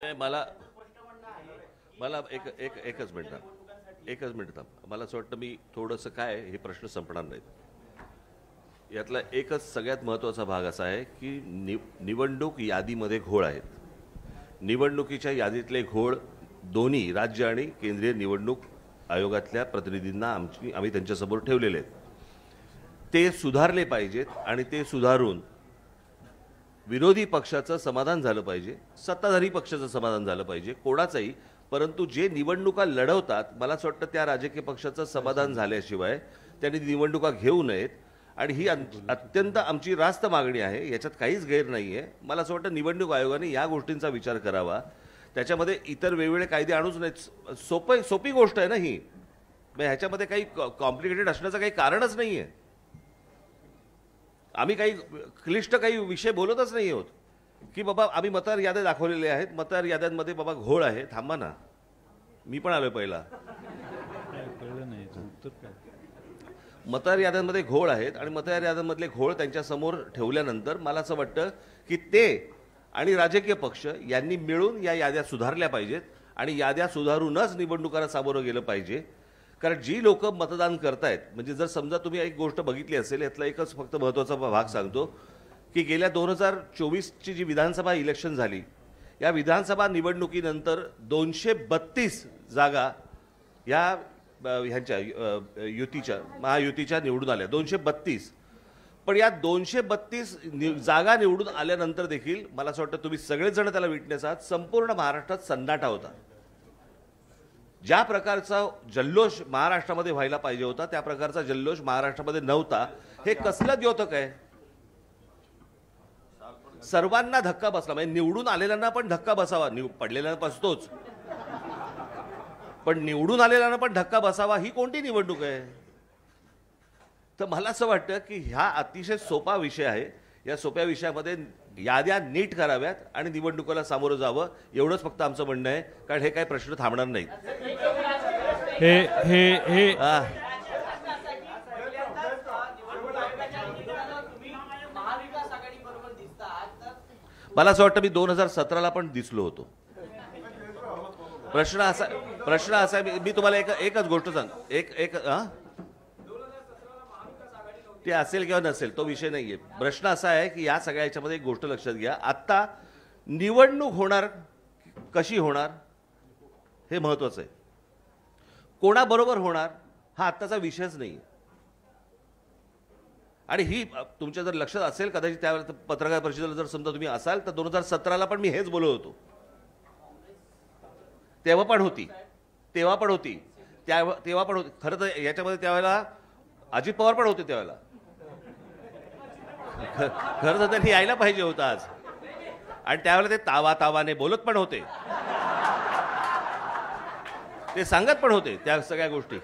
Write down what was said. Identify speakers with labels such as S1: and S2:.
S1: मला मला एकच मिनिट थांब. मला असं वाटतं मी थोडंसं काय हे प्रश्न संपणार नाहीत. यातला एकच सगळ्यात महत्त्वाचा भाग असा आहे की निवडणूक यादीमध्ये घोळ आहेत. निवडणुकीच्या यादीतले घोळ दोन्ही राज्य आणि केंद्रीय निवडणूक आयोगातल्या प्रतिनिधींना आम्ही त्यांच्यासमोर ठेवलेले आहेत. ते सुधारले पाहिजेत आणि ते सुधारून विरोधी पक्षाचं समाधान झालं पाहिजे, सत्ताधारी पक्षाचं समाधान झालं पाहिजे, कोणाचंही. परंतु जे निवडणुका लढवतात मला असं वाटतं त्या राजकीय पक्षाचं समाधान झाल्याशिवाय त्यांनी निवडणुका घेऊ नयेत. आणि ही अत्यंत आमची रास्त मागणी आहे, याच्यात काहीच गैर नाही आहे. मला असं वाटतं निवडणूक आयोगाने या गोष्टींचा विचार करावा. त्याच्यामध्ये इतर वेगवेगळे कायदे आणूच नाहीत. सोपी गोष्ट आहे ना ही. ह्याच्यामध्ये काही कॉम्प्लिकेटेड असण्याचं काही कारणच नाही आहे. आम्ही काही क्लिष्ट काही विषय बोलतच नाही आहोत की बाबा आम्ही मतदार याद्या दाखवलेल्या आहेत, मतदार याद्यांमध्ये बाबा घोळ आहे. थांबा ना, मी पण आलोय पहिला. मतदार याद्यांमध्ये घोळ आहेत आणि मतदार याद्यांमधले घोळ त्यांच्यासमोर ठेवल्यानंतर मला असं वाटतं की ते आणि राजकीय पक्ष यांनी मिळून या याद्या सुधारल्या पाहिजेत आणि याद्या सुधारूनच निवडणुकांना सामोरं गेलं पाहिजे. कारण जी लोक मतदान करतायत, म्हणजे जर समजा तुम्ही एक गोष्ट बघितली असेल, यातला एकच फक्त महत्त्वाचा भाग सांगतो की गेल्या 2024ची जी विधानसभा इलेक्शन झाली, या विधानसभा निवडणुकीनंतर 232 जागा या ह्यांच्या युतीच्या महायुतीच्या निवडून आल्या. 232. पण या 232 जागा निवडून आल्यानंतर देखील मला असं वाटतं तुम्ही सगळेजण त्याला विटनेस आहात, संपूर्ण महाराष्ट्रात सन्नाटा होता. ज्या प्रकारचा जल्लोष महाराष्ट्रामध्ये व्हायला पाहिजे होता त्या प्रकारचा जल्लोष महाराष्ट्रामध्ये नव्हता. हे कसलं द्योतक आहे? सर्वांना धक्का बसला, म्हणजे निवडून आलेल्यांना पण धक्का बसावा. पडलेल्यांना बसतोच, पण निवडून आलेल्यांना पण धक्का बसावा, ही कोणती निवडणूक आहे? तर मला असं वाटतं की हा अतिशय सोपा विषय आहे. या सोप्या विषयामध्ये याद्या नीट कराव्यात आणि निवडणुकीला सामोरं जावं, एवढंच फक्त आमचं म्हणणं आहे. कारण हे काही प्रश्न थांबणार नाहीत. मला असं वाटतं मी 2017ला पण दिसलो होतो. प्रश्न असा आहे, मी तुम्हाला एकच गोष्ट सांग, ते असेल किंवा नसेल तो विषय नाहीये. प्रश्न असा आहे की या सगळ्या याच्यामध्ये एक गोष्ट लक्षात घ्या, आता निवडणूक होणार कशी होणार हे महत्वाचं आहे. कोणाबरोबर होणार हा आत्ताचा विषयच नाही. आणि ही तुमच्या जर लक्षात असेल कदाचित त्यावेळेला पत्रकार परिषदेला जर समजा तुम्ही असाल तर 2017ला पण मी हेच बोलत होतो. तेव्हा पण होती खरं तर याच्यामध्ये त्यावेळेला अजित पवार पण होते. त्यावेळेला खरं तर त्यांनी यायला पाहिजे होतं आज. आणि त्यावेळेला ते तावाने बोलत पण होते, ते सांगत पण होते त्या सगळ्या गोष्टी.